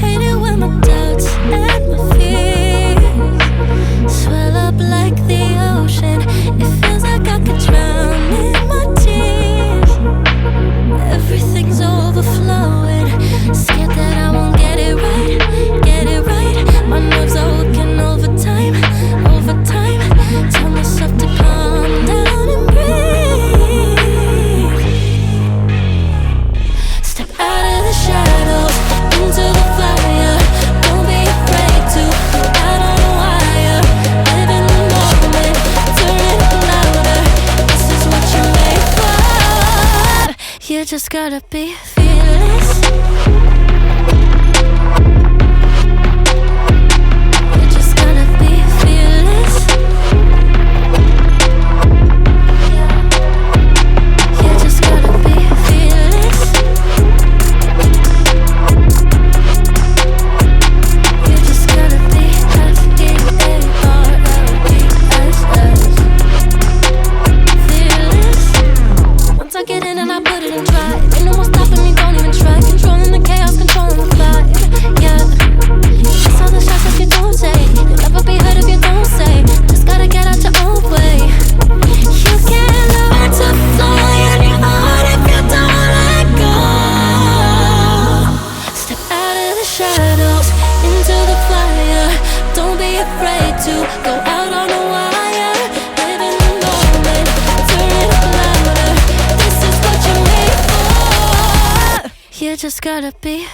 Hate it when my doubts and my fears swell up like the ocean. It feels like I could drown in my tears. Everything's overflowing. Scared that I won't get it right, get it right. My nerves are working overtime, overtime. Tell myself to calm down and breathe. Step out of the shadows into the fire. Don't be afraid to go out on a wire. Live in the moment, turn it up louder. This is what you're made for. You just gotta be fearless. You just gotta be fearless. You just gotta be fearless. You just gotta be fearless. Once I get in and I put it in drive, ain't no more stopping me, don't even try. Controlling the chaos, controlling the vibe, yeah. That's all the shots if you don't say. You'll never be heard if you don't say. Just gotta get out your own way. You can't learn to fly in your heart if you don't let go. Step out of the shadows into the fire. Don't be afraid to go out on a wire. Live in the moment, turn it up louder. This is what you're made for. You just gotta be